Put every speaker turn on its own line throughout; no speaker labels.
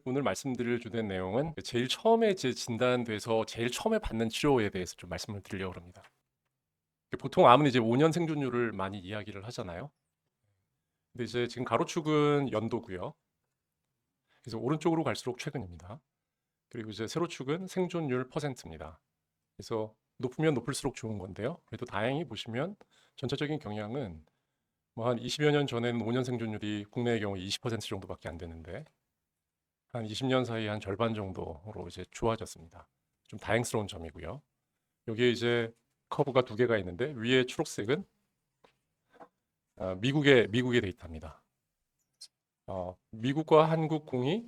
오늘 말씀드릴 주된 내용은 제일 처음에 진단돼서 제일 처음에 받는 치료에 대해서 좀 말씀을 드리려고 합니다. 보통 암은 이제 5년 생존율을 많이 이야기를 하잖아요. 근데 이제 지금 가로축은 연도고요. 그래서 오른쪽으로 갈수록 최근입니다. 그리고 이제 세로축은 생존율 퍼센트입니다. 그래서 높으면 높을수록 좋은 건데요. 그래도 다행히 보시면 전체적인 경향은 뭐 한 20여 년 전에는 5년 생존율이 국내의 경우 20% 정도밖에 안 되는데 한 20년 사이에 한 절반 정도로 이제 좋아졌습니다. 좀 다행스러운 점이고요. 여기에 이제 커브가 두 개가 있는데 위에 초록색은 미국의 데이터입니다. 미국과 한국 공이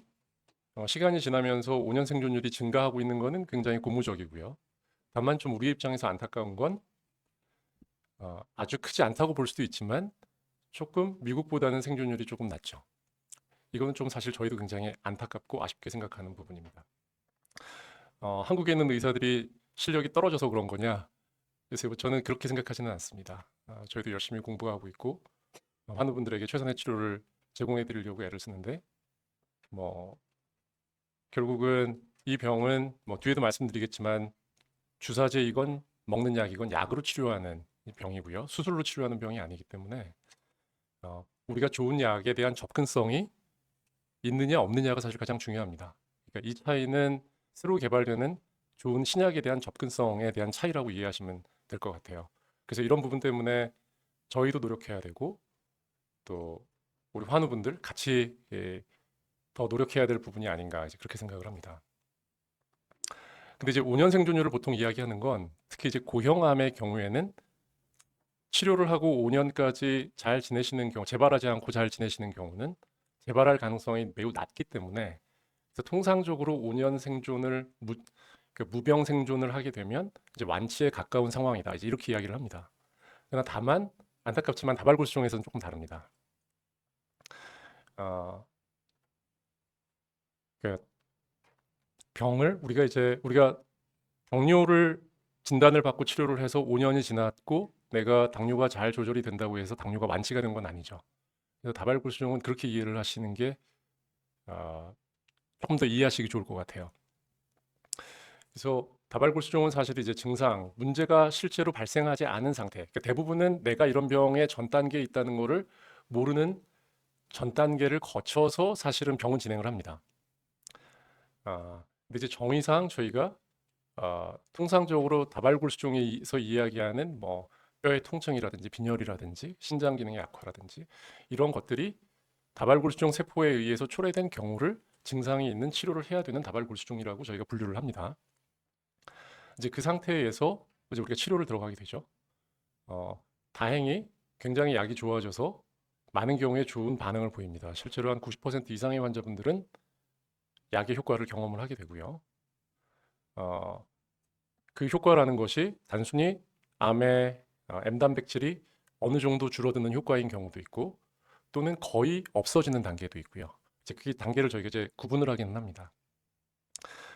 시간이 지나면서 5년 생존율이 증가하고 있는 것은 굉장히 고무적이고요. 다만 좀 우리 입장에서 안타까운 건 아주 크지 않다고 볼 수도 있지만 조금 미국보다는 생존율이 조금 낮죠. 이거는 좀 사실 저희도 굉장히 안타깝고 아쉽게 생각하는 부분입니다. 한국에 있는 의사들이 실력이 떨어져서 그런 거냐? 그래서 저는 그렇게 생각하지는 않습니다. 저희도 열심히 공부하고 있고 많은 분들에게 최선의 치료를 제공해 드리려고 애를 쓰는데 뭐 결국은 이 병은 뭐 뒤에도 말씀드리겠지만 주사제이건 먹는 약이건 약으로 치료하는 병이고요. 수술로 치료하는 병이 아니기 때문에 우리가 좋은 약에 대한 접근성이 있느냐 없느냐가 사실 가장 중요합니다. 그러니까 이 차이는 새로 개발되는 좋은 신약에 대한 접근성에 대한 차이라고 이해하시면 될 것 같아요. 그래서 이런 부분 때문에 저희도 노력해야 되고 또 우리 환우분들 같이 더 노력해야 될 부분이 아닌가 이제 그렇게 생각을 합니다. 근데 이제 5년 생존율을 보통 이야기하는 건 특히 이제 고형암의 경우에는 치료를 하고 5년까지 잘 지내시는 경우, 재발하지 않고 잘 지내시는 경우는 재발할 가능성이 매우 낮기 때문에 그래서 통상적으로 5년 생존을 무병 생존을 하게 되면 이제 완치에 가까운 상황이다. 이제 이렇게 이야기를 합니다. 그러나 다만 안타깝지만 다발골수종에서는 조금 다릅니다. 어, 그 병을 우리가 당뇨를 진단을 받고 치료를 해서 5년이 지났고 내가 당뇨가 잘 조절이 된다고 해서 당뇨가 완치가 된 건 아니죠. 그래서 다발골수종은 그렇게 이해를 하시는 게 조금 더 이해하시기 좋을 것 같아요. 그래서 다발골수종은 사실 이제 증상, 문제가 실제로 발생하지 않은 상태. 그러니까 대부분은 내가 이런 병의 전 단계에 있다는 것을 모르는 전 단계를 거쳐서 사실은 병은 진행을 합니다. 근데 이제 정의상 저희가 통상적으로 다발골수종에서 이야기하는 뭐 뼈의 통증이라든지 빈혈이라든지 신장 기능의 악화라든지 이런 것들이 다발골수종 세포에 의해서 초래된 경우를 증상이 있는 치료를 해야 되는 다발골수종이라고 저희가 분류를 합니다. 이제 그 상태에서 이제 우리가 치료를 들어가게 되죠. 다행히 굉장히 약이 좋아져서 많은 경우에 좋은 반응을 보입니다. 실제로 한 90% 이상의 환자분들은 약의 효과를 경험을 하게 되고요. 어, 그 효과라는 것이 단순히 암의 M 단백질이 어느 정도 줄어드는 효과인 경우도 있고 또는 거의 없어지는 단계도 있고요. 이제 그 단계를 저희가 이제 구분을 하기는 합니다.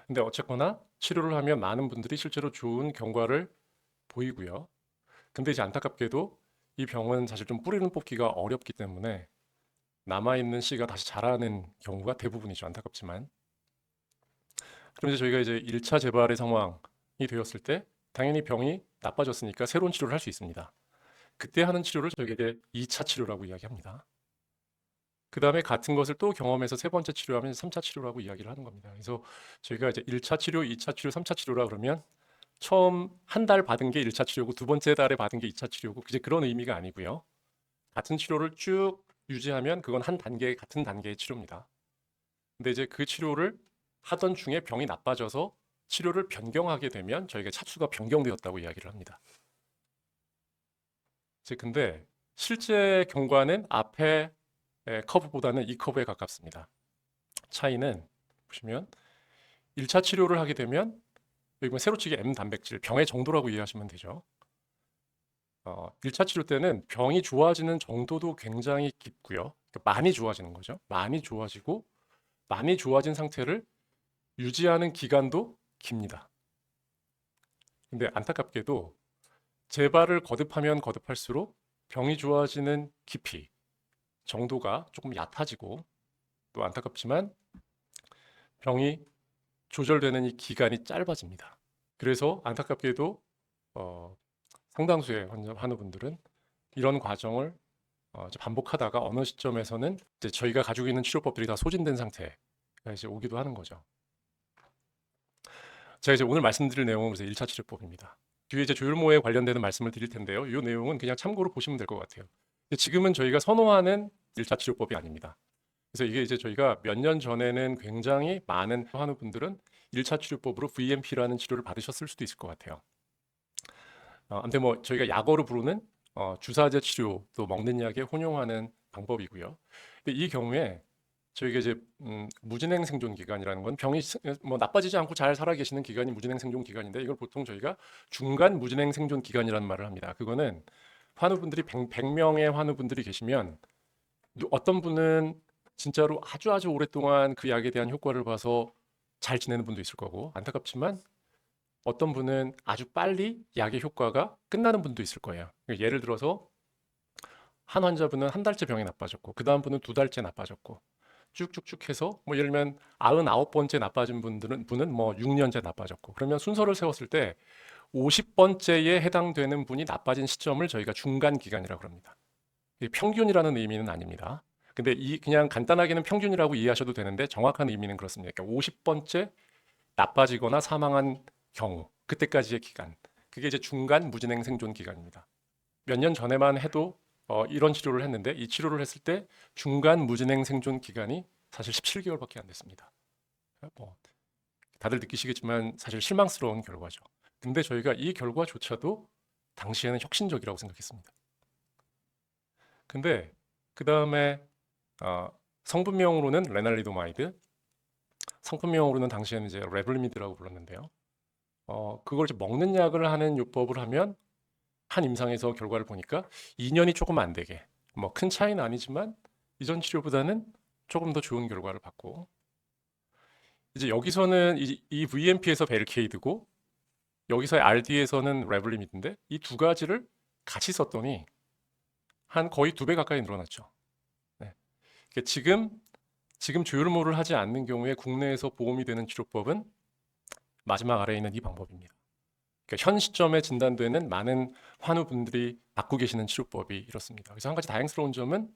근데 어쨌거나 치료를 하면 많은 분들이 실제로 좋은 경과를 보이고요. 근데 이제 안타깝게도 이 병은 사실 좀 뿌리는 뽑기가 어렵기 때문에 남아있는 씨가 다시 자라는 경우가 대부분이죠. 안타깝지만. 그럼 이제 저희가 이제 1차 재발의 상황이 되었을 때 당연히 병이 나빠졌으니까 새로운 치료를 할 수 있습니다. 그때 하는 치료를 저희가 이제 2차 치료라고 이야기합니다. 그 다음에 같은 것을 또 경험해서 세 번째 치료하면 3차 치료라고 이야기를 하는 겁니다. 그래서 저희가 이제 1차 치료, 2차 치료, 3차 치료라 그러면 처음 한 달 받은 게 1차 치료고 두 번째 달에 받은 게 2차 치료고 이제 그런 의미가 아니고요. 같은 치료를 쭉 유지하면 그건 한 단계 같은 단계의 치료입니다. 근데 이제 그 치료를 하던 중에 병이 나빠져서 치료를 변경하게 되면 저희가 차수가 변경되었다고 이야기를 합니다. 이제 근데 실제 경과는 앞에 커브보다는 이 커브에 가깝습니다. 차이는 보시면 1차 치료를 하게 되면 여기 세로치기 M 단백질 병의 정도라고 이해하시면 되죠. 1차 치료 때는 병이 좋아지는 정도도 굉장히 깊고요. 그러니까 많이 좋아지는 거죠. 많이 좋아지고 많이 좋아진 상태를 유지하는 기간도 깁니다. 근데 안타깝게도 재발을 거듭하면 거듭할수록 병이 좋아지는 깊이, 정도가 조금 얕아지고 또 안타깝지만 병이 조절되는 이 기간이 짧아집니다. 그래서 안타깝게도 상당수의 환우분들은 이런 과정을 이제 반복하다가 어느 시점에서는 이제 저희가 가지고 있는 치료법들이 다 소진된 상태가 이제 오기도 하는 거죠. 제가 이제 오늘 말씀드릴 내용은 그래서 1차 치료법입니다. 뒤에 이제 조혈모에 관련되는 말씀을 드릴 텐데요. 이 내용은 그냥 참고로 보시면 될 것 같아요. 근데 지금은 저희가 선호하는 1차 치료법이 아닙니다. 그래서 이게 이제 저희가 몇 년 전에는 굉장히 많은 환우분들은 1차 치료법으로 VMP라는 치료를 받으셨을 수도 있을 것 같아요. 아무튼 뭐 저희가 약어로 부르는 주사제 치료 또 먹는 약에 혼용하는 방법이고요. 근데 이 경우에 저희가 이제 무진행 생존 기간이라는 건 병이 뭐 나빠지지 않고 잘 살아 계시는 기간이 무진행 생존 기간인데 이걸 보통 저희가 중간 무진행 생존 기간이라는 말을 합니다. 그거는 환우분들이 100명의 환우분들이 계시면 어떤 분은 진짜로 아주 오랫동안 그 약에 대한 효과를 봐서 잘 지내는 분도 있을 거고 안타깝지만 어떤 분은 아주 빨리 약의 효과가 끝나는 분도 있을 거예요. 예를 들어서 한 환자분은 한 달째 병이 나빠졌고 그 다음 분은 2달째 나빠졌고 쭉쭉쭉 해서 뭐 예를 들면 99번째 나빠진 분은 뭐 6년째 나빠졌고 그러면 순서를 세웠을 때 50번째에 해당되는 분이 나빠진 시점을 저희가 중간 기간이라고 합니다. 평균이라는 의미는 아닙니다. 근데 그냥 간단하게는 평균이라고 이해하셔도 되는데 정확한 의미는 그렇습니다. 그러니까 50번째 나빠지거나 사망한 경우 그때까지의 기간 그게 이제 중간 무진행 생존 기간입니다. 몇 년 전에만 해도 이런 치료를 했는데 이 치료를 했을 때 중간 무진행 생존 기간이 사실 17개월밖에 안 됐습니다. 뭐 다들 느끼시겠지만 사실 실망스러운 결과죠. 근데 저희가 이 결과조차도 당시에는 혁신적이라고 생각했습니다. 근데 그 다음에 성분명으로는 레날리도마이드, 상품명으로는 당시에는 이제 레블리미드라고 불렀는데요. 그걸 이제 먹는 약을 하는 요법을 하면 한 임상에서 결과를 보니까 2년이 조금 안 되게 뭐 큰 차이는 아니지만 이전 치료보다는 조금 더 좋은 결과를 받고 이제 여기서는 이 VMP에서 베르케이드고 여기서의 RD에서는 레블리미드인데 이 두 가지를 같이 썼더니 한 거의 2배 가까이 늘어났죠. 네. 그러니까 지금 조혈모를 하지 않는 경우에 국내에서 보험이 되는 치료법은 마지막 아래에 있는 이 방법입니다. 그러니까 현 시점에 진단되는 많은 환우분들이 받고 계시는 치료법이 이렇습니다. 그래서 한 가지 다행스러운 점은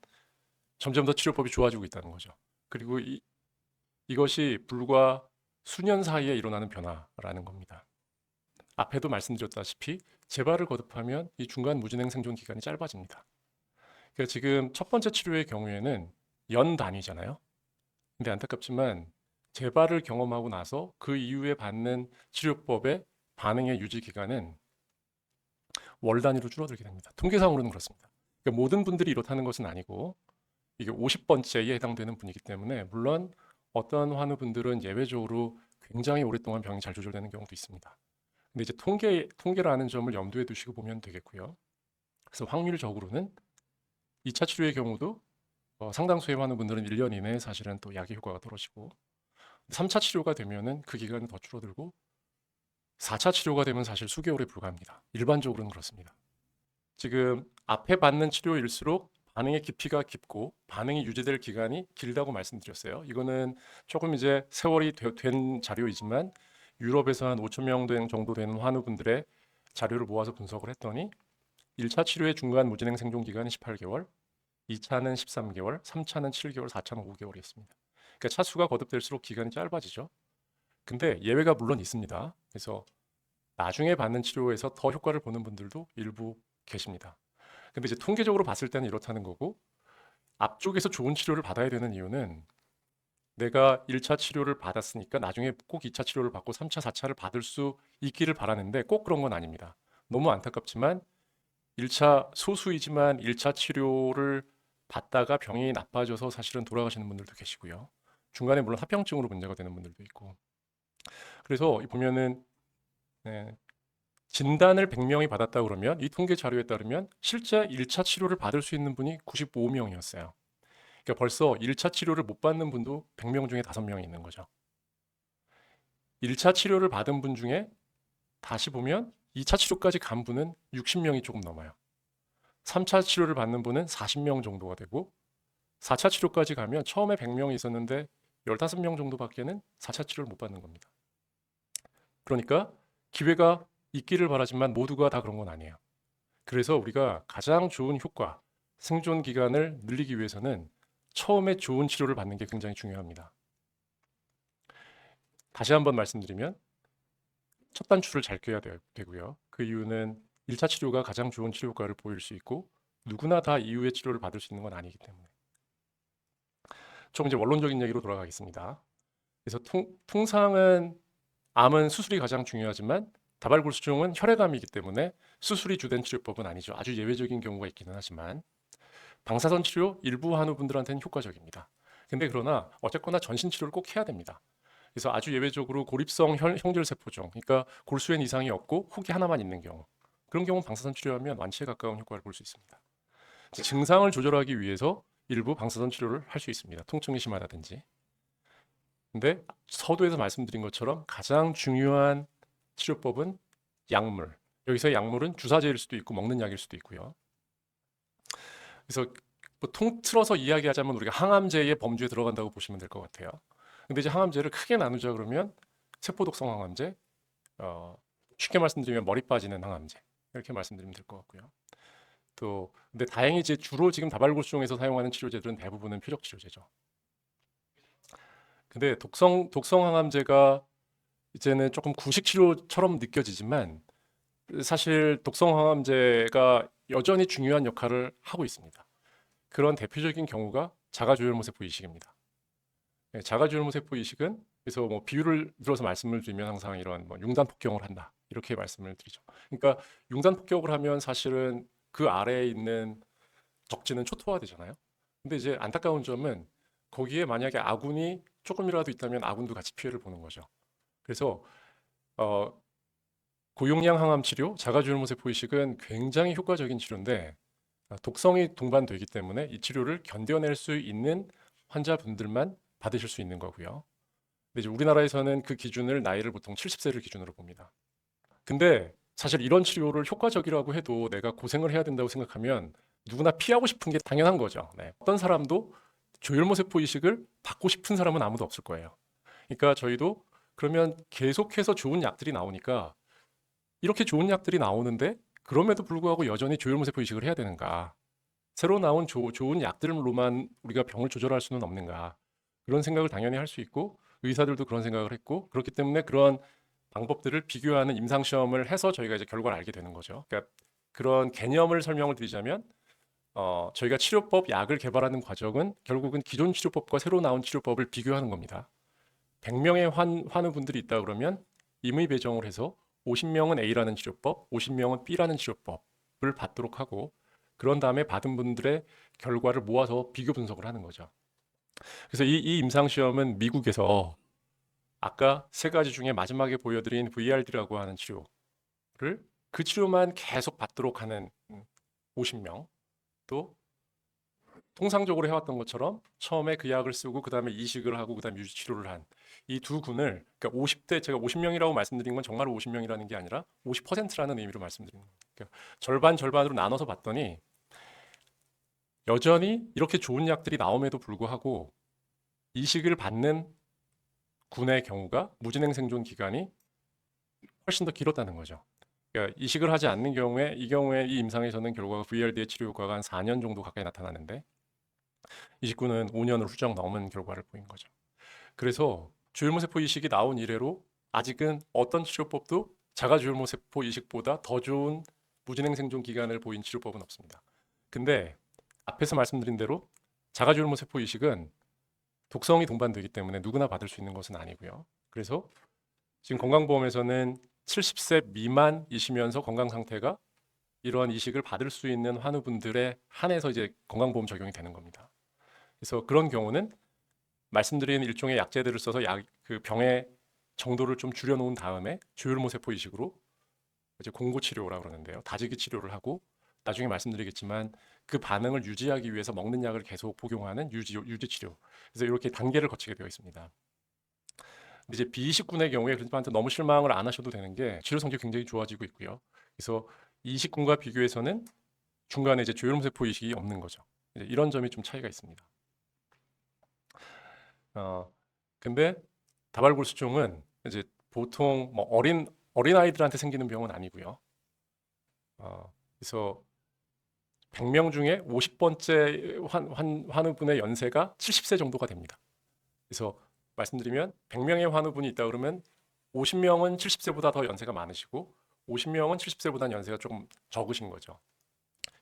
점점 더 치료법이 좋아지고 있다는 거죠. 그리고 이것이 불과 수년 사이에 일어나는 변화라는 겁니다. 앞에도 말씀드렸다시피 재발을 거듭하면 이 중간 무진행 생존 기간이 짧아집니다. 그러니까 지금 첫 번째 치료의 경우에는 연 단위잖아요. 근데 안타깝지만 재발을 경험하고 나서 그 이후에 받는 치료법의 반응의 유지 기간은 월 단위로 줄어들게 됩니다. 통계상으로는 그렇습니다. 그러니까 모든 분들이 이렇다는 것은 아니고 이게 50번째에 해당되는 분이기 때문에 물론 어떤 환우분들은 예외적으로 굉장히 오랫동안 병이 잘 조절되는 경우도 있습니다. 근데 이제 통계라는 점을 염두에 두시고 보면 되겠고요. 그래서 확률적으로는 2차 치료의 경우도 상당수의 환우분들은 1년 이내에 사실은 또 약의 효과가 떨어지고 3차 치료가 되면은 그 기간은 더 줄어들고 4차 치료가 되면 사실 수개월에 불과합니다. 일반적으로는 그렇습니다. 지금 앞에 받는 치료일수록 반응의 깊이가 깊고 반응이 유지될 기간이 길다고 말씀드렸어요. 이거는 조금 이제 세월이 된 자료이지만 유럽에서 한 5천 명 정도 되는 환우분들의 자료를 모아서 분석을 했더니 1차 치료의 중간 무진행 생존 기간이 18개월, 2차는 13개월, 3차는 7개월, 4차는 5개월이었습니다. 그러니까 차수가 거듭될수록 기간이 짧아지죠. 근데 예외가 물론 있습니다. 그래서 나중에 받는 치료에서 더 효과를 보는 분들도 일부 계십니다. 근데 이제 통계적으로 봤을 때는 이렇다는 거고 앞쪽에서 좋은 치료를 받아야 되는 이유는 내가 1차 치료를 받았으니까 나중에 꼭 2차 치료를 받고 3차, 4차를 받을 수 있기를 바라는데 꼭 그런 건 아닙니다. 너무 안타깝지만 1차 소수이지만 1차 치료를 받다가 병이 나빠져서 사실은 돌아가시는 분들도 계시고요. 중간에 물론 합병증으로 문제가 되는 분들도 있고. 그래서 보면은 진단을 100명이 받았다 그러면 이 통계 자료에 따르면 실제 1차 치료를 받을 수 있는 분이 95명이었어요. 그러니까 벌써 1차 치료를 못 받는 분도 100명 중에 5명이 있는 거죠. 1차 치료를 받은 분 중에 다시 보면 2차 치료까지 간 분은 60명이 조금 넘어요. 3차 치료를 받는 분은 40명 정도가 되고 4차 치료까지 가면 처음에 100명이 있었는데 15명 정도밖에는 4차 치료를 못 받는 겁니다. 그러니까 기회가 있기를 바라지만 모두가 다 그런 건 아니에요. 그래서 우리가 가장 좋은 효과, 생존 기간을 늘리기 위해서는 처음에 좋은 치료를 받는 게 굉장히 중요합니다. 다시 한번 말씀드리면 첫 단추를 잘 껴야 되고요. 그 이유는 1차 치료가 가장 좋은 치료 효과를 보일 수 있고 누구나 다 이후의 치료를 받을 수 있는 건 아니기 때문에. 좀 이제 원론적인 얘기로 돌아가겠습니다. 그래서 통상은 암은 수술이 가장 중요하지만 다발골수종은 혈액암이기 때문에 수술이 주된 치료법은 아니죠. 아주 예외적인 경우가 있기는 하지만 방사선 치료 일부 한우분들한테는 효과적입니다. 근데 그러나 어쨌거나 전신 치료를 꼭 해야 됩니다. 그래서 아주 예외적으로 고립성 형질세포종, 그러니까 골수엔 이상이 없고 혹이 하나만 있는 경우, 그런 경우 방사선 치료하면 완치에 가까운 효과를 볼 수 있습니다. 증상을 조절하기 위해서 일부 방사선 치료를 할 수 있습니다. 통증이 심하다든지. 근데 서두에서 말씀드린 것처럼 가장 중요한 치료법은 약물. 여기서 약물은 주사제일 수도 있고 먹는 약일 수도 있고요. 그래서 뭐 통틀어서 이야기하자면 우리가 항암제의 범주에 들어간다고 보시면 될 것 같아요. 근데 이제 항암제를 크게 나누자 그러면 세포독성 항암제, 쉽게 말씀드리면 머리 빠지는 항암제 이렇게 말씀드리면 될 것 같고요. 또 근데 다행히 이제 주로 지금 다발골수종에서 사용하는 치료제들은 대부분은 표적 치료제죠. 근데 독성 항암제가 이제는 조금 구식 치료처럼 느껴지지만 사실 독성 항암제가 여전히 중요한 역할을 하고 있습니다. 그런 대표적인 경우가 자가조혈모세포 이식입니다. 자가조혈모세포 이식은 그래서 뭐 비유를 들어서 말씀을 드리면 항상 이런 뭐 융단 폭경을 한다 이렇게 말씀을 드리죠. 그러니까 융단 폭격을 하면 사실은 그 아래에 있는 적지는 초토화되잖아요. 근데 이제 안타까운 점은 거기에 만약에 아군이 조금이라도 있다면 아군도 같이 피해를 보는 거죠. 그래서 어, 고용량 항암 치료, 자가주혈모세포 이식은 굉장히 효과적인 치료인데 독성이 동반되기 때문에 이 치료를 견뎌낼 수 있는 환자분들만 받으실 수 있는 거고요. 근데 이제 우리나라에서는 그 기준을 나이를 보통 70세를 기준으로 봅니다. 근데 사실 이런 치료를 효과적이라고 해도 내가 고생을 해야 된다고 생각하면 누구나 피하고 싶은 게 당연한 거죠. 네. 어떤 사람도 조혈모세포 이식을 받고 싶은 사람은 아무도 없을 거예요. 그러니까 저희도 그러면 계속해서 좋은 약들이 나오니까 이렇게 좋은 약들이 나오는데 그럼에도 불구하고 여전히 조혈모세포 이식을 해야 되는가? 새로 나온 좋은 약들로만 우리가 병을 조절할 수는 없는가? 그런 생각을 당연히 할 수 있고 의사들도 그런 생각을 했고 그렇기 때문에 그런 방법들을 비교하는 임상 시험을 해서 저희가 이제 결과를 알게 되는 거죠. 그러니까 그런 개념을 설명을 드리자면 저희가 치료법 약을 개발하는 과정은 결국은 기존 치료법과 새로 나온 치료법을 비교하는 겁니다. 100명의 환우분들이 있다 그러면 임의 배정을 해서 50명은 A라는 치료법, 50명은 B라는 치료법을 받도록 하고 그런 다음에 받은 분들의 결과를 모아서 비교 분석을 하는 거죠. 그래서 이 임상 시험은 미국에서 아까 세 가지 중에 마지막에 보여드린 VRD라고 하는 치료를 그 치료만 계속 받도록 하는 50명 또 통상적으로 해왔던 것처럼 처음에 그 약을 쓰고 그 다음에 이식을 하고 그 다음에 유지 치료를 한 이 두 군을 그러니까 50대 제가 50명이라고 말씀드린 건 정말 50명이라는 게 아니라 50%라는 의미로 말씀드리는 거예요. 그러니까 절반으로 나눠서 봤더니 여전히 이렇게 좋은 약들이 나옴에도 불구하고 이식을 받는 군의 경우가 무진행 생존 기간이 훨씬 더 길었다는 거죠. 그러니까 이식을 하지 않는 경우에 이 임상에서는 결과가 VRD의 치료 효과가 한 4년 정도 가까이 나타나는데 이식군은 5년을 훌쩍 넘은 결과를 보인 거죠. 그래서 주혈모세포 이식이 나온 이래로 아직은 어떤 치료법도 자가주혈모세포 이식보다 더 좋은 무진행 생존 기간을 보인 치료법은 없습니다. 근데 앞에서 말씀드린 대로 자가주혈모세포 이식은 독성이 동반되기 때문에 누구나 받을 수 있는 것은 아니고요. 그래서 지금 건강보험에서는 70세 미만이시면서 건강 상태가 이러한 이식을 받을 수 있는 환우분들에 한해서 이제 건강보험 적용이 되는 겁니다. 그래서 그런 경우는 말씀드린 일종의 약제들을 써서 그 병의 정도를 좀 줄여놓은 다음에 주혈모세포 이식으로 이제 공고 치료라고 그러는데요. 다지기 치료를 하고 나중에 말씀드리겠지만 그 반응을 유지하기 위해서 먹는 약을 계속 복용하는 유지 치료. 그래서 이렇게 단계를 거치게 되어 있습니다. 근데 이제 비이식군의 경우에 그렇지만 너무 실망을 안 하셔도 되는 게 치료 성적이 굉장히 좋아지고 있고요. 그래서 이식군과 비교해서는 중간에 이제 조혈모세포 이식이 없는 거죠. 이런 점이 좀 차이가 있습니다. 근데 다발골수종은 이제 보통 뭐 어린 아이들한테 생기는 병은 아니고요. 그래서 100명 중에 50번째 환우분의 연세가 70세 정도가 됩니다. 그래서 말씀드리면 100명의 환우분이 있다 그러면 50명은 70세보다 더 연세가 많으시고 50명은 70세보다 연세가 조금 적으신 거죠.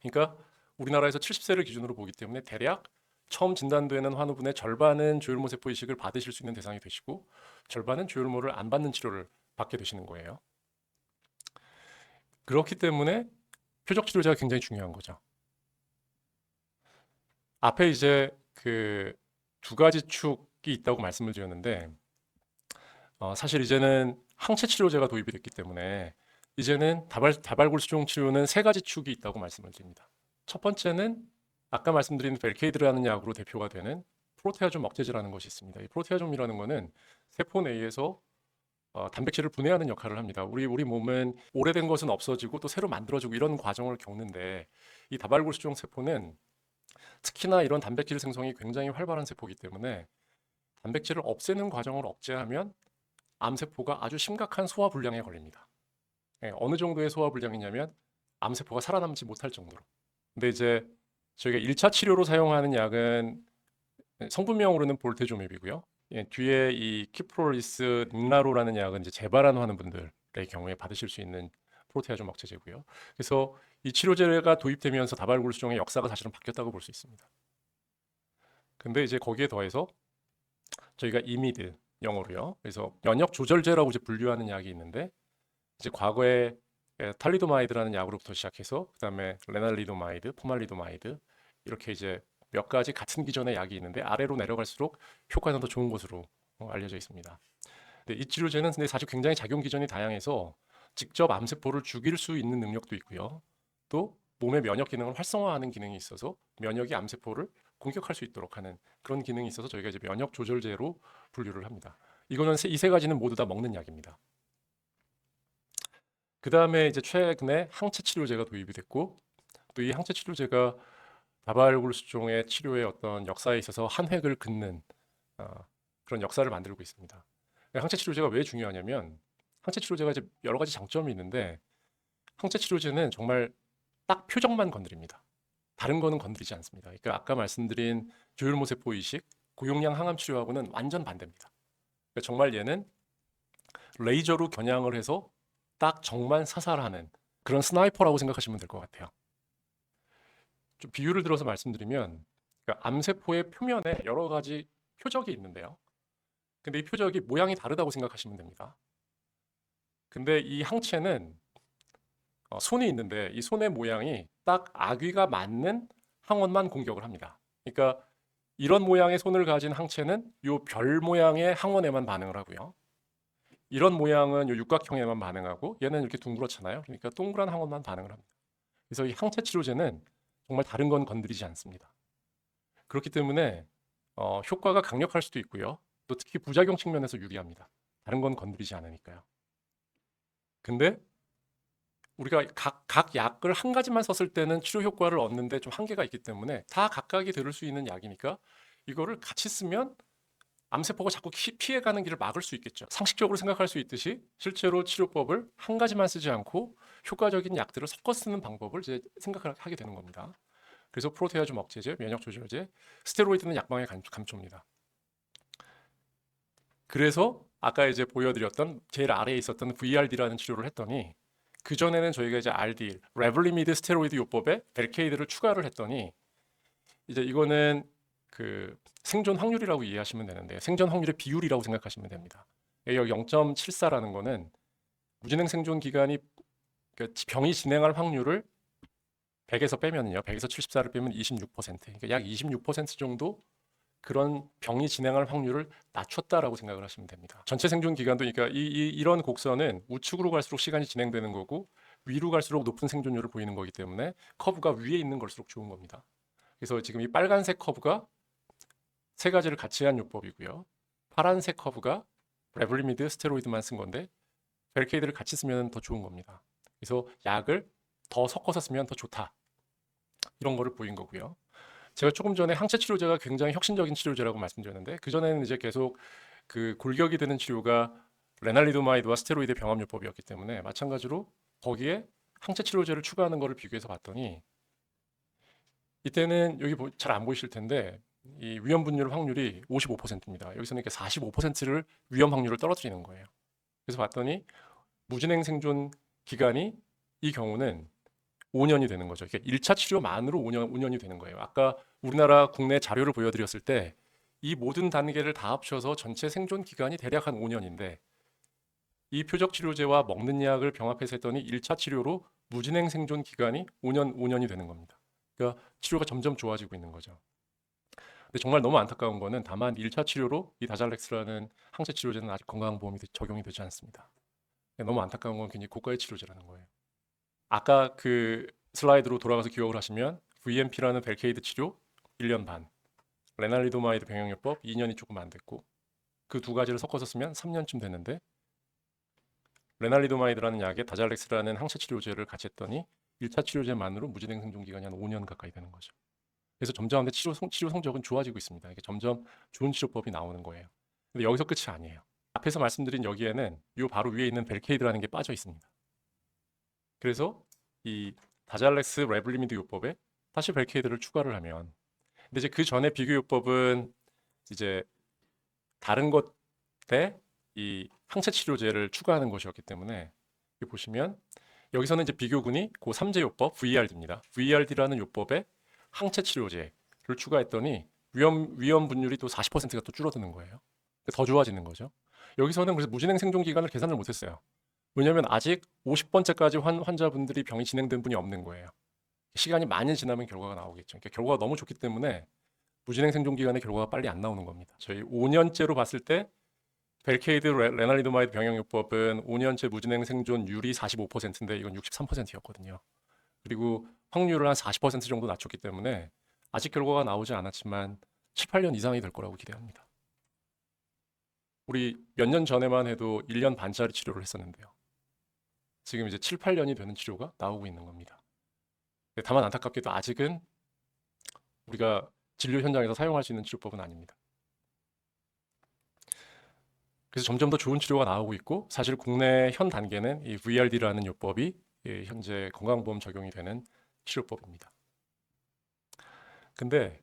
그러니까 우리나라에서 70세를 기준으로 보기 때문에 대략 처음 진단되는 환우분의 절반은 조혈모 세포 이식을 받으실 수 있는 대상이 되시고 절반은 조혈모를 안 받는 치료를 받게 되시는 거예요. 그렇기 때문에 표적 치료제가 굉장히 중요한 거죠. 앞에 이제 그 두 가지 축이 있다고 말씀을 드렸는데 사실 이제는 항체 치료제가 도입이 됐기 때문에 이제는 다발골수종 치료는 세 가지 축이 있다고 말씀을 드립니다. 첫 번째는 아까 말씀드린 벨케이드라는 약으로 대표가 되는 프로테아좀 억제제라는 것이 있습니다. 이 프로테아좀이라는 것은 세포 내에서 단백질을 분해하는 역할을 합니다. 우리 몸은 오래된 것은 없어지고 또 새로 만들어지고 이런 과정을 겪는데 이 다발골수종 세포는 특히나 이런 단백질 생성이 굉장히 활발한 세포이기 때문에 단백질을 없애는 과정을 억제하면 암세포가 아주 심각한 소화불량에 걸립니다. 어느 정도의 소화불량이냐면 암세포가 살아남지 못할 정도로. 근데 이제 저희가 1차 치료로 사용하는 약은 성분명으로는 볼테조맵이고요. 뒤에 이 키프로리스 닉나로라는 약은 이제 재발환하는 분들의 경우에 받으실 수 있는 프로테아좀 억제제고요. 그래서 이 치료제가 도입되면서 다발골수종의 역사가 사실은 바뀌었다고 볼 수 있습니다. 근데 이제 거기에 더해서 저희가 이미드 영어로요. 그래서 면역 조절제라고 이제 분류하는 약이 있는데 이제 과거에 탈리도마이드라는 약으로부터 시작해서 그다음에 레날리도마이드, 포말리도마이드 이렇게 이제 몇 가지 같은 기전의 약이 있는데 아래로 내려갈수록 효과는 더 좋은 것으로 알려져 있습니다. 근데 이 치료제는 근데 사실 굉장히 작용 기전이 다양해서 직접 암세포를 죽일 수 있는 능력도 있고요. 또 몸의 면역 기능을 활성화하는 기능이 있어서 면역이 암세포를 공격할 수 있도록 하는 그런 기능이 있어서 저희가 이제 면역 조절제로 분류를 합니다. 이거는 이 세 가지는 모두 다 먹는 약입니다. 그 다음에 이제 최근에 항체 치료제가 도입이 됐고 또 이 항체 치료제가 다발골수종의 치료의 어떤 역사에 있어서 한 획을 긋는 그런 역사를 만들고 있습니다. 항체 치료제가 왜 중요하냐면 항체 치료제가 이제 여러 가지 장점이 있는데 항체 치료제는 정말 딱 표적만 건드립니다. 다른 거는 건드리지 않습니다. 그러니까 아까 말씀드린 조혈모 세포 이식, 고용량 항암 치료하고는 완전 반대입니다. 그러니까 정말 얘는 레이저로 겨냥을 해서 딱 정만 사살하는 그런 스나이퍼라고 생각하시면 될 것 같아요. 좀 비유를 들어서 말씀드리면 그러니까 암세포의 표면에 여러 가지 표적이 있는데요. 근데 이 표적이 모양이 다르다고 생각하시면 됩니다. 근데 이 항체는 손이 있는데 이 손의 모양이 딱 아귀가 맞는 항원만 공격을 합니다. 그러니까 이런 모양의 손을 가진 항체는 요 별 모양의 항원에만 반응을 하고요. 이런 모양은 요 육각형에만 반응하고 얘는 이렇게 둥그렇잖아요. 그러니까 동그란 항원만 반응을 합니다. 그래서 이 항체 치료제는 정말 다른 건 건드리지 않습니다. 그렇기 때문에 효과가 강력할 수도 있고요. 또 특히 부작용 측면에서 유리합니다. 다른 건 건드리지 않으니까요. 근데 우리가 각 약을 한 가지만 썼을 때는 치료 효과를 얻는데 좀 한계가 있기 때문에 다 각각이 들을 수 있는 약이니까 이거를 같이 쓰면 암세포가 자꾸 피해가는 길을 막을 수 있겠죠. 상식적으로 생각할 수 있듯이 실제로 치료법을 한 가지만 쓰지 않고 효과적인 약들을 섞어 쓰는 방법을 이제 생각을 하게 되는 겁니다. 그래서 프로테아좀 억제제, 면역 조절제, 스테로이드는 약방의 감초입니다. 그래서 아까 이제 보여드렸던 제일 아래에 있었던 VRD라는 치료를 했더니 그 전에는 저희가 이제 RD, 레블리미드 스테로이드 요법에 벨케이드를 추가를 했더니 이제 이거는 그 생존 확률이라고 이해하시면 되는데 생존 확률의 비율이라고 생각하시면 됩니다. 여기 0.74라는 거는 무진행 생존 기간이 병이 진행할 확률을 100에서 빼면요. 100에서 74를 빼면 26%. 그러니까 약 26% 정도 그런 병이 진행할 확률을 낮췄다라고 생각을 하시면 됩니다. 전체 생존 기간도 그러니까 이런 곡선은 우측으로 갈수록 시간이 진행되는 거고 위로 갈수록 높은 생존율을 보이는 거기 때문에 커브가 위에 있는 걸수록 좋은 겁니다. 그래서 지금 이 빨간색 커브가 세 가지를 같이 한 요법이고요. 파란색 커브가 레블리미드 스테로이드만 쓴 건데 벨케이드를 같이 쓰면 더 좋은 겁니다. 그래서 약을 더 섞어서 쓰면 더 좋다. 이런 거를 보인 거고요. 제가 조금 전에 항체 치료제가 굉장히 혁신적인 치료제라고 말씀드렸는데 그 전에는 이제 계속 그 골격이 되는 치료가 레날리도마이드와 스테로이드 병합요법이었기 때문에 마찬가지로 거기에 항체 치료제를 추가하는 것을 비교해서 봤더니 이때는 여기 잘 안 보이실 텐데 이 위험 분열 확률이 55%입니다. 여기서는 이렇게 45%를 위험 확률을 떨어뜨리는 거예요. 그래서 봤더니 무진행 생존 기간이 이 경우는 5년이 되는 거죠. 이게 1차 치료만으로 5년이 되는 거예요. 아까 우리나라 국내 자료를 보여드렸을 때 이 모든 단계를 다 합쳐서 전체 생존 기간이 대략 한 5년인데 이 표적 치료제와 먹는 약을 병합해서 했더니 1차 치료로 무진행 생존 기간이 5년이 되는 겁니다. 그러니까 치료가 점점 좋아지고 있는 거죠. 근데 정말 너무 안타까운 거는 다만 1차 치료로 이 다잘렉스라는 항체 치료제는 아직 건강보험이 적용이 되지 않습니다. 너무 안타까운 건 굉장히 고가의 치료제라는 거예요. 아까 그 슬라이드로 돌아가서 기억을 하시면 VMP라는 벨케이드 치료 1년 반, 레날리도마이드 병용요법 2년이 조금 안 됐고 그 두 가지를 섞어서 쓰면 3년쯤 됐는데 레날리도마이드라는 약에 다잘렉스라는 항체 치료제를 같이 했더니 1차 치료제만으로 무진행 생존 기간이 한 5년 가까이 되는 거죠. 그래서 점점 근데 치료 성적은 좋아지고 있습니다. 이게 점점 좋은 치료법이 나오는 거예요. 근데 여기서 끝이 아니에요. 앞에서 말씀드린 여기에는 요 바로 위에 있는 벨케이드라는 게 빠져 있습니다. 그래서 이 다잘렉스 레블리미드 요법에 다시 벨케이드를 추가를 하면 근데 이제 그 전에 비교 요법은 이제 다른 것에 이 항체 치료제를 추가하는 것이었기 때문에 여기 보시면 여기서는 이제 비교군이 그 3제 요법 VRD입니다. VRD라는 요법에 항체 치료제를 추가했더니 위험 분율이 또 40%가 또 줄어드는 거예요. 더 좋아지는 거죠. 여기서는 그래서 무진행 생존 기간을 계산을 못했어요. 왜냐하면 아직 50번째까지 환자분들이 병이 진행된 분이 없는 거예요. 시간이 많이 지나면 결과가 나오겠죠. 그러니까 결과가 너무 좋기 때문에 무진행 생존 기간의 결과가 빨리 안 나오는 겁니다. 저희 5년째로 봤을 때 벨케이드 레날리도마이드 병용요법은 5년째 무진행 생존율이 45%인데 이건 63%였거든요. 그리고 확률을 한 40% 정도 낮췄기 때문에 아직 결과가 나오지 않았지만 7, 8년 이상이 될 거라고 기대합니다. 우리 몇 년 전에만 해도 1년 반짜리 치료를 했었는데요. 지금 이제 7, 8년이 되는 치료가 나오고 있는 겁니다. 다만 안타깝게도 아직은 우리가 진료 현장에서 사용할 수 있는 치료법은 아닙니다. 그래서 점점 더 좋은 치료가 나오고 있고 사실 국내 현 단계는 이 VRD라는 요법이 현재 건강보험 적용이 되는 치료법입니다. 근데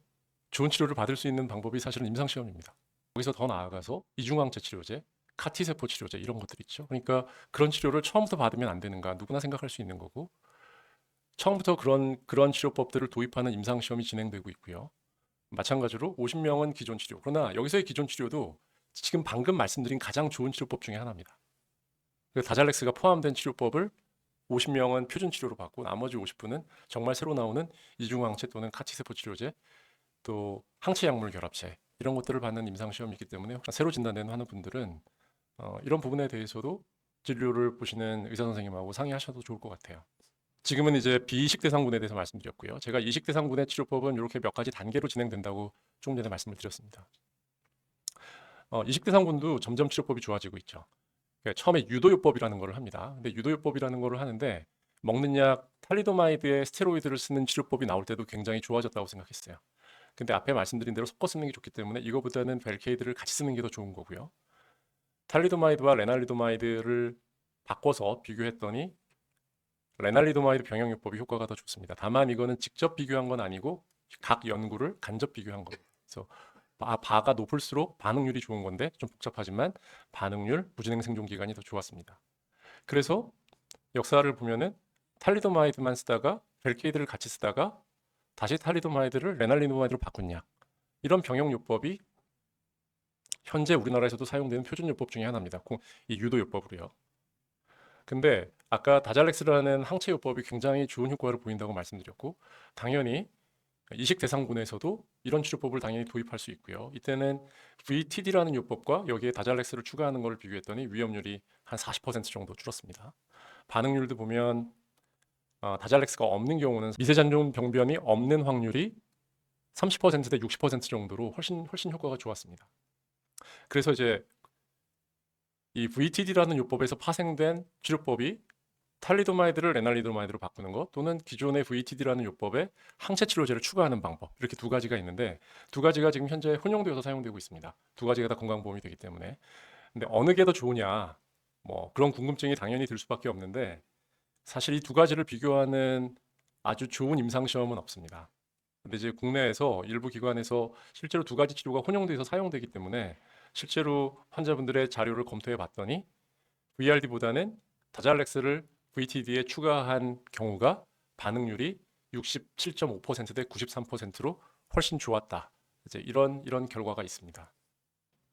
좋은 치료를 받을 수 있는 방법이 사실은 임상시험입니다. 거기서 더 나아가서 이중항체 치료제, 카티세포 치료제 이런 것들 있죠. 그러니까 그런 치료를 처음부터 받으면 안 되는가 누구나 생각할 수 있는 거고 처음부터 그런 치료법들을 도입하는 임상시험이 진행되고 있고요. 마찬가지로 50명은 기존 치료. 그러나 여기서의 기존 치료도 지금 방금 말씀드린 가장 좋은 치료법 중에 하나입니다. 다잘렉스가 포함된 치료법을 50명은 표준 치료로 받고 나머지 50분은 정말 새로 나오는 이중항체 또는 카티세포 치료제 또 항체 약물 결합체 이런 것들을 받는 임상시험이 있기 때문에 새로 진단되는 하는 분들은 이런 부분에 대해서도 진료를 보시는 의사 선생님하고 상의하셔도 좋을 것 같아요. 지금은 이제 비이식 대상군에 대해서 말씀드렸고요. 제가 이식 대상군의 치료법은 이렇게 몇 가지 단계로 진행된다고 조금 전에 말씀을 드렸습니다. 이식 대상군도 점점 치료법이 좋아지고 있죠. 그러니까 처음에 유도요법이라는 걸 합니다. 근데 유도요법이라는 걸 하는데 먹는 약 탈리도마이드에 스테로이드를 쓰는 치료법이 나올 때도 굉장히 좋아졌다고 생각했어요. 근데 앞에 말씀드린 대로 섞어 쓰는 게 좋기 때문에 이거보다는 벨케이드를 같이 쓰는 게 더 좋은 거고요. 탈리도마이드와 레날리도마이드를 바꿔서 비교했더니 레날리도마이드 병용요법이 효과가 더 좋습니다. 다만 이거는 직접 비교한 건 아니고 각 연구를 간접 비교한 겁니다. 그래서 바가 높을수록 반응률이 좋은 건데 좀 복잡하지만 반응률, 무진행 생존 기간이 더 좋았습니다. 그래서 역사를 보면은 탈리도마이드만 쓰다가 벨케이드를 같이 쓰다가 다시 탈리도마이드를 레날리도마이드로 바꾼 약 이런 병용요법이 현재 우리나라에서도 사용되는 표준요법 중에 하나입니다. 이 유도요법으로요. 근데 아까 다잘렉스라는 항체요법이 굉장히 좋은 효과를 보인다고 말씀드렸고 당연히 이식 대상군에서도 이런 치료법을 당연히 도입할 수 있고요. 이때는 VTD라는 요법과 여기에 다잘렉스를 추가하는 것을 비교했더니 위험률이 한 40% 정도 줄었습니다. 반응률도 보면 다잘렉스가 없는 경우는 미세잔존 병변이 없는 확률이 30%대 60% 정도로 훨씬 효과가 좋았습니다. 그래서 이제 이 VTD라는 요법에서 파생된 치료법이 탈리도마이드를 레날리도마이드로 바꾸는 것 또는 기존의 VTD라는 요법에 항체 치료제를 추가하는 방법 이렇게 두 가지가 있는데 두 가지가 지금 현재 혼용되어서 사용되고 있습니다. 두 가지가 다 건강보험이 되기 때문에. 근데 어느 게 더 좋으냐 뭐 그런 궁금증이 당연히 들 수밖에 없는데 사실 이 두 가지를 비교하는 아주 좋은 임상 시험은 없습니다. 근데 이제 국내에서 일부 기관에서 실제로 두 가지 치료가 혼용돼서 사용되기 때문에 실제로 환자분들의 자료를 검토해 봤더니 VRD보다는 다잘렉스를 VTD에 추가한 경우가 반응률이 67.5%대 93%로 훨씬 좋았다. 이제 이런 결과가 있습니다.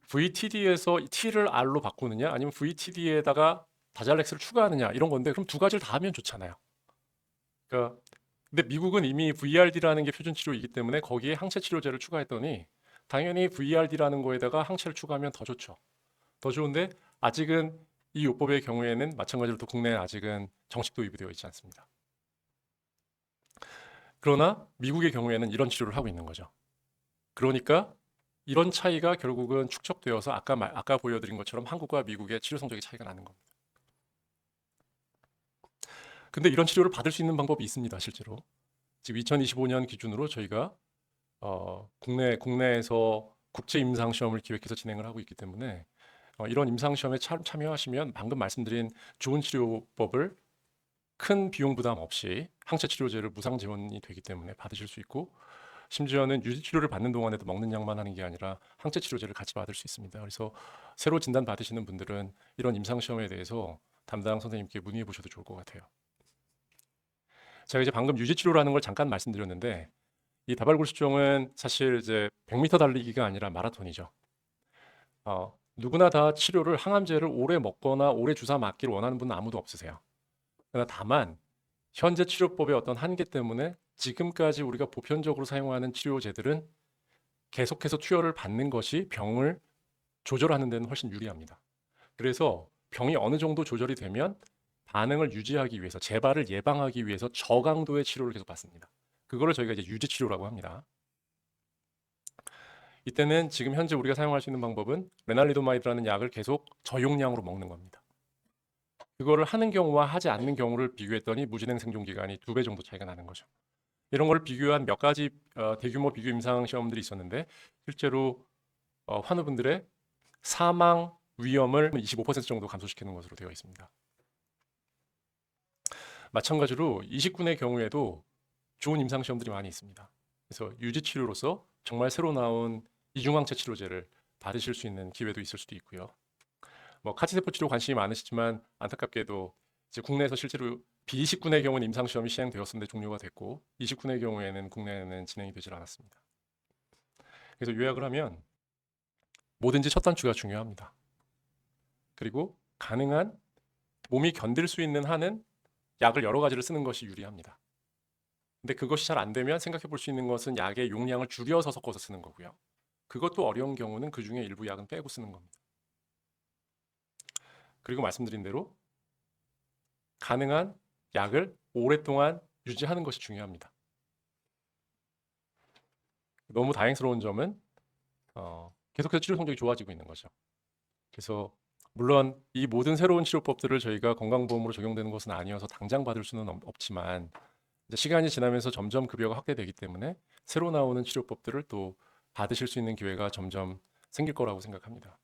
VTD에서 T를 R로 바꾸느냐 아니면 VTD에다가 다잘렉스를 추가하느냐 이런 건데 그럼 두 가지를 다 하면 좋잖아요. 그러니까 근데 미국은 이미 VRD라는 게 표준 치료이기 때문에 거기에 항체 치료제를 추가했더니 당연히 VRD라는 거에다가 항체를 추가하면 더 좋죠. 더 좋은데 아직은 이 요법의 경우에는 마찬가지로 또 국내에 아직은 정식 도입이 되어 있지 않습니다. 그러나 미국의 경우에는 이런 치료를 하고 있는 거죠. 그러니까 이런 차이가 결국은 축적되어서 아까 보여드린 것처럼 한국과 미국의 치료 성적의 차이가 나는 겁니다. 근데 이런 치료를 받을 수 있는 방법이 있습니다, 실제로. 지금 2025년 기준으로 저희가 국내에서 국제 임상 시험을 기획해서 진행을 하고 있기 때문에 이런 임상 시험에 참여하시면 방금 말씀드린 좋은 치료법을 큰 비용 부담 없이 항체 치료제를 무상 지원이 되기 때문에 받으실 수 있고 심지어는 유지 치료를 받는 동안에도 먹는 약만 하는 게 아니라 항체 치료제를 같이 받을 수 있습니다. 그래서 새로 진단 받으시는 분들은 이런 임상 시험에 대해서 담당 선생님께 문의해 보셔도 좋을 것 같아요. 제가 이제 방금 유지 치료라는 걸 잠깐 말씀드렸는데 이 다발골수종은 사실 이제 100m 달리기가 아니라 마라톤이죠. 누구나 다 치료를 항암제를 오래 먹거나 오래 주사 맞기를 원하는 분은 아무도 없으세요. 그러나 다만 현재 치료법의 어떤 한계 때문에 지금까지 우리가 보편적으로 사용하는 치료제들은 계속해서 투여를 받는 것이 병을 조절하는 데는 훨씬 유리합니다. 그래서 병이 어느 정도 조절이 되면 반응을 유지하기 위해서 재발을 예방하기 위해서 저강도의 치료를 계속 받습니다. 그거를 저희가 이제 유지 치료라고 합니다. 이때는 지금 현재 우리가 사용할 수 있는 방법은 레날리도마이드라는 약을 계속 저용량으로 먹는 겁니다. 그거를 하는 경우와 하지 않는 경우를 비교했더니 무진행 생존 기간이 2배 정도 차이가 나는 거죠. 이런 걸 비교한 몇 가지 대규모 비교 임상 시험들이 있었는데 실제로 환우분들의 사망 위험을 25% 정도 감소시키는 것으로 되어 있습니다. 마찬가지로 이식군의 경우에도 좋은 임상 시험들이 많이 있습니다. 그래서 유지 치료로서 정말 새로 나온 이중항체 치료제를 받으실 수 있는 기회도 있을 수도 있고요. 뭐 카티세포 치료 관심이 많으시지만 안타깝게도 이제 국내에서 실제로 B29의 경우는 임상 시험이 시행되었는데 종료가 됐고 29의 경우에는 국내에는 진행이 되질 않았습니다. 그래서 요약을 하면 뭐든지 첫 단추가 중요합니다. 그리고 가능한 몸이 견딜 수 있는 한은 약을 여러 가지를 쓰는 것이 유리합니다. 근데 그것이 잘 안 되면 생각해 볼 수 있는 것은 약의 용량을 줄여서 섞어서 쓰는 거고요. 그것도 어려운 경우는 그 중에 일부 약은 빼고 쓰는 겁니다. 그리고 말씀드린 대로 가능한 약을 오랫동안 유지하는 것이 중요합니다. 너무 다행스러운 점은 계속해서 치료 성적이 좋아지고 있는 거죠. 그래서 물론 이 모든 새로운 치료법들을 저희가 건강보험으로 적용되는 것은 아니어서 당장 받을 수는 없지만 이제 시간이 지나면서 점점 급여가 확대되기 때문에 새로 나오는 치료법들을 또 받으실 수 있는 기회가 점점 생길 거라고 생각합니다.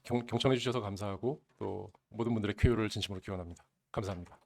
경청해 주셔서 감사하고 또 모든 분들의 쾌유를 진심으로 기원합니다. 감사합니다.